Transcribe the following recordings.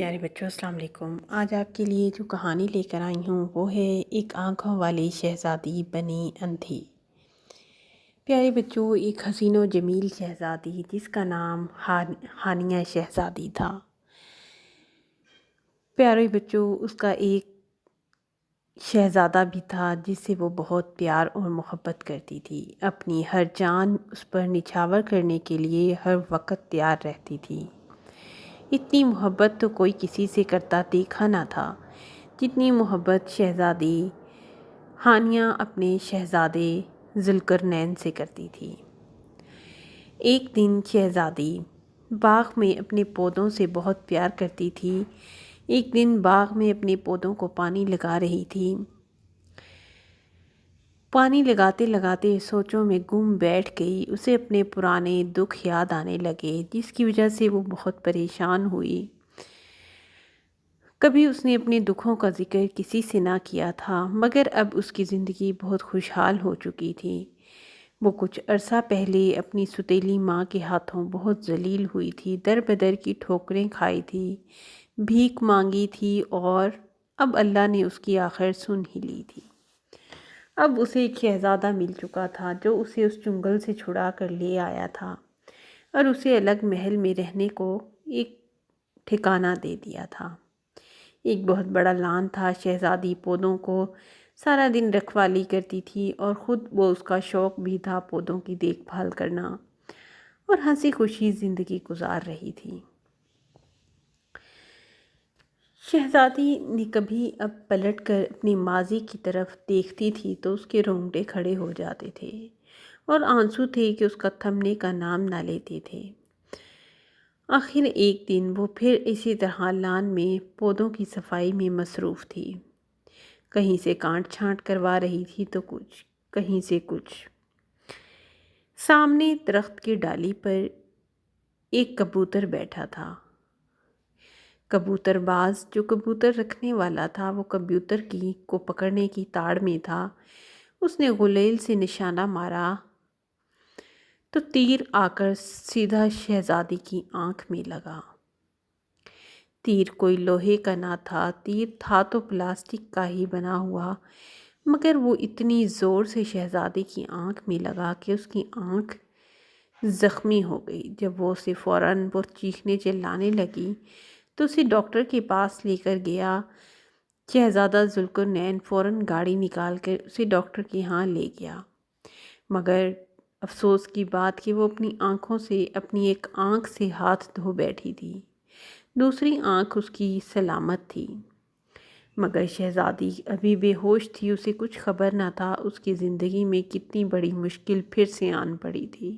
پیارے بچوں السلام علیکم۔ آج آپ کے لیے جو کہانی لے کر آئی ہوں وہ ہے ایک آنکھوں والی شہزادی بنی اندھی۔ پیارے بچوں، ایک حسین و جمیل شہزادی جس کا نام ہانیہ شہزادی تھا۔ پیارے بچوں، اس کا ایک شہزادہ بھی تھا جس سے وہ بہت پیار اور محبت کرتی تھی۔ اپنی ہر جان اس پر نچھاور کرنے کے لیے ہر وقت تیار رہتی تھی۔ اتنی محبت تو کوئی کسی سے کرتا دیکھا نہ تھا جتنی محبت شہزادی ہانیہ اپنے شہزادے ذوالقرنین سے کرتی تھی۔ ایک دن شہزادی باغ میں اپنے پودوں سے بہت پیار کرتی تھی۔ ایک دن باغ میں اپنے پودوں کو پانی لگا رہی تھی۔ پانی لگاتے لگاتے سوچوں میں گم بیٹھ گئی۔ اسے اپنے پرانے دکھ یاد آنے لگے جس کی وجہ سے وہ بہت پریشان ہوئی۔ کبھی اس نے اپنے دکھوں کا ذکر کسی سے نہ کیا تھا، مگر اب اس کی زندگی بہت خوشحال ہو چکی تھی۔ وہ کچھ عرصہ پہلے اپنی ستیلی ماں کے ہاتھوں بہت ذلیل ہوئی تھی، در بدر کی ٹھوکریں کھائی تھی، بھیک مانگی تھی، اور اب اللہ نے اس کی آخر سن ہی لی تھی۔ اب اسے ایک شہزادہ مل چکا تھا جو اسے اس چنگل سے چھڑا کر لے آیا تھا اور اسے الگ محل میں رہنے کو ایک ٹھکانہ دے دیا تھا۔ ایک بہت بڑا لان تھا۔ شہزادی پودوں کو سارا دن رکھوالی کرتی تھی اور خود وہ اس کا شوق بھی تھا پودوں کی دیکھ بھال کرنا، اور ہنسی خوشی زندگی گزار رہی تھی۔ شہزادی نے کبھی اب پلٹ کر اپنے ماضی کی طرف دیکھتی تھی تو اس کے رونگٹے کھڑے ہو جاتے تھے اور آنسو تھے کہ اس کا تھمنے کا نام نہ لیتے تھے۔ آخر ایک دن وہ پھر اسی طرح لان میں پودوں کی صفائی میں مصروف تھی۔ کہیں سے کانٹ چھانٹ کروا رہی تھی تو کچھ، کہیں سے کچھ۔ سامنے درخت کی ڈالی پر ایک کبوتر بیٹھا تھا۔ کبوتر باز جو کبوتر رکھنے والا تھا وہ کبوتر کو پکڑنے کی تاڑ میں تھا۔ اس نے غلیل سے نشانہ مارا تو تیر آ کر سیدھا شہزادی کی آنکھ میں لگا۔ تیر کوئی لوہے کا نہ تھا، تیر تھا تو پلاسٹک کا ہی بنا ہوا، مگر وہ اتنی زور سے شہزادی کی آنکھ میں لگا کہ اس کی آنکھ زخمی ہو گئی۔ جب وہ اسے فوراً چیخنے چلانے لگی تو اسے ڈاکٹر کے پاس لے کر گیا۔ شہزادہ ذوالقرنین فوراً گاڑی نکال کر اسے ڈاکٹر کے ہاں لے گیا، مگر افسوس کی بات کہ وہ اپنی آنکھوں سے، اپنی ایک آنکھ سے ہاتھ دھو بیٹھی تھی، دوسری آنکھ اس کی سلامت تھی، مگر شہزادی ابھی بے ہوش تھی۔ اسے کچھ خبر نہ تھا اس کی زندگی میں کتنی بڑی مشکل پھر سے آن پڑی تھی۔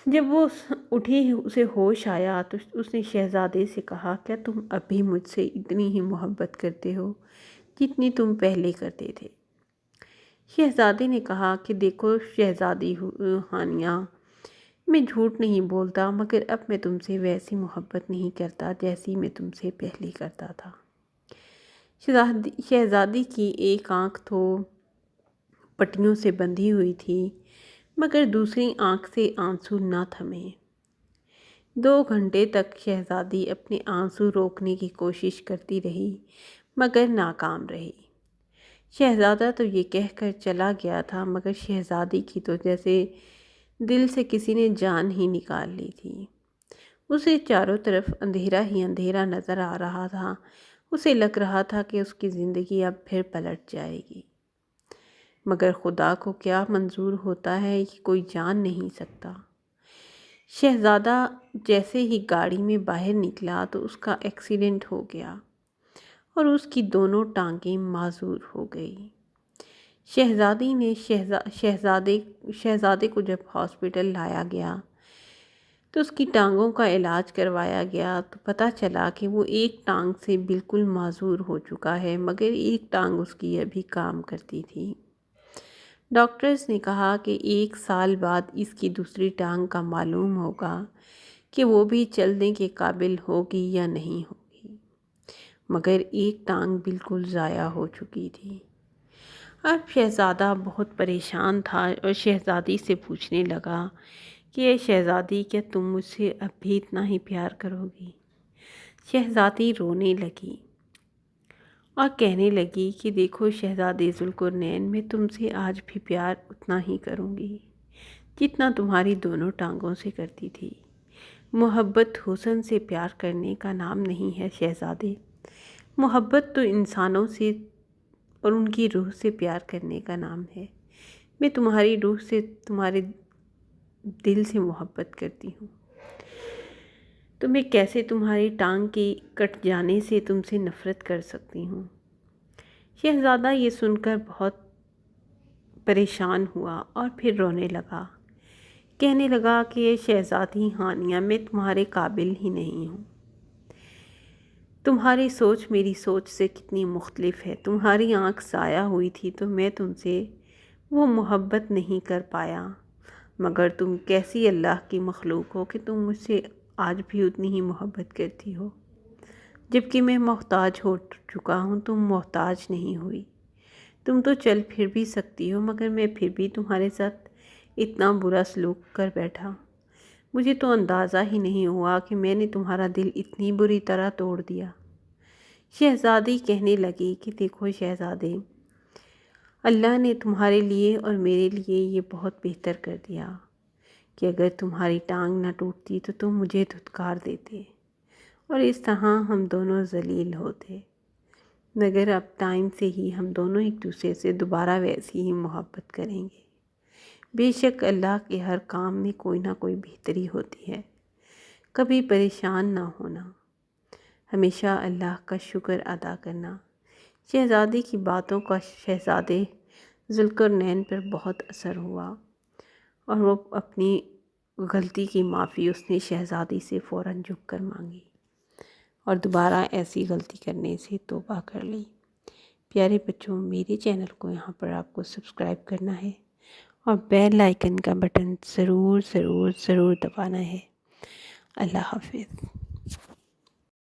جب وہ اٹھی اسے ہوش آیا تو اس نے شہزادے سے کہا، کیا تم اب بھی مجھ سے اتنی ہی محبت کرتے ہو جتنی تم پہلے کرتے تھے؟ شہزادے نے کہا کہ دیکھو شہزادی ہانیہ، میں جھوٹ نہیں بولتا، مگر اب میں تم سے ویسی محبت نہیں کرتا جیسی میں تم سے پہلے کرتا تھا۔ شہزادی کی ایک آنکھ تو پٹیوں سے بندھی ہوئی تھی، مگر دوسری آنکھ سے آنسو نہ تھمے۔ 2 گھنٹے تک شہزادی اپنے آنسو روکنے کی کوشش کرتی رہی، مگر ناکام رہی۔ شہزادہ تو یہ کہہ کر چلا گیا تھا، مگر شہزادی کی تو جیسے دل سے کسی نے جان ہی نکال لی تھی۔ اسے چاروں طرف اندھیرا ہی اندھیرا نظر آ رہا تھا۔ اسے لگ رہا تھا کہ اس کی زندگی اب پھر پلٹ جائے گی، مگر خدا کو کیا منظور ہوتا ہے یہ کوئی جان نہیں سکتا۔ شہزادہ جیسے ہی گاڑی میں باہر نکلا تو اس کا ایکسیڈنٹ ہو گیا اور اس کی دونوں ٹانگیں معذور ہو گئی۔ شہزادی نے شہزادے کو جب ہاسپٹل لایا گیا تو اس کی ٹانگوں کا علاج کروایا گیا تو پتہ چلا کہ وہ ایک ٹانگ سے بالکل معذور ہو چکا ہے، مگر ایک ٹانگ اس کی ابھی کام کرتی تھی۔ ڈاکٹرز نے کہا کہ 1 سال بعد اس کی دوسری ٹانگ کا معلوم ہوگا کہ وہ بھی چلنے کے قابل ہوگی یا نہیں ہوگی، مگر ایک ٹانگ بالکل ضائع ہو چکی تھی۔ اب شہزادہ بہت پریشان تھا اور شہزادی سے پوچھنے لگا کہ اے شہزادی، کیا تم مجھ سے اب بھی اتنا ہی پیار کرو گی؟ شہزادی رونے لگی اور کہنے لگی کہ دیکھو شہزادے ذوالقرنین، میں تم سے آج بھی پیار اتنا ہی کروں گی جتنا تمہاری دونوں ٹانگوں سے کرتی تھی۔ محبت حسن سے پیار کرنے کا نام نہیں ہے شہزادے، محبت تو انسانوں سے اور ان کی روح سے پیار کرنے کا نام ہے۔ میں تمہاری روح سے، تمہارے دل سے محبت کرتی ہوں، تو میں کیسے تمہاری ٹانگ کے کٹ جانے سے تم سے نفرت کر سکتی ہوں؟ شہزادہ یہ سن کر بہت پریشان ہوا اور پھر رونے لگا، کہنے لگا کہ یہ شہزادی ہانیہ، میں تمہارے قابل ہی نہیں ہوں۔ تمہاری سوچ میری سوچ سے کتنی مختلف ہے۔ تمہاری آنکھ سایہ ہوئی تھی تو میں تم سے وہ محبت نہیں کر پایا، مگر تم کیسی اللہ کی مخلوق ہو کہ تم مجھ سے آج بھی اتنی ہی محبت کرتی ہو، جبکہ میں محتاج ہو چکا ہوں، تم محتاج نہیں ہوئی۔ تم تو چل پھر بھی سکتی ہو، مگر میں پھر بھی تمہارے ساتھ اتنا برا سلوک کر بیٹھا۔ مجھے تو اندازہ ہی نہیں ہوا کہ میں نے تمہارا دل اتنی بری طرح توڑ دیا۔ شہزادی کہنے لگی کہ دیکھو شہزادے، اللہ نے تمہارے لیے اور میرے لیے یہ بہت بہتر کر دیا کہ اگر تمہاری ٹانگ نہ ٹوٹتی تو تم مجھے دھتکار دیتے اور اس طرح ہم دونوں ذلیل ہوتے، مگر اب ٹائم سے ہی ہم دونوں ایک دوسرے سے دوبارہ ویسی ہی محبت کریں گے۔ بے شک اللہ کے ہر کام میں کوئی نہ کوئی بہتری ہوتی ہے، کبھی پریشان نہ ہونا، ہمیشہ اللہ کا شکر ادا کرنا۔ شہزادی کی باتوں کا شہزادے ذوالقرنین پر بہت اثر ہوا اور وہ اپنی غلطی کی معافی اس نے شہزادی سے فوراً جھک کر مانگی اور دوبارہ ایسی غلطی کرنے سے توبہ کر لی۔ پیارے بچوں، میرے چینل کو یہاں پر آپ کو سبسکرائب کرنا ہے اور بیل آئیکن کا بٹن ضرور ضرور ضرور دبانا ہے۔ اللہ حافظ۔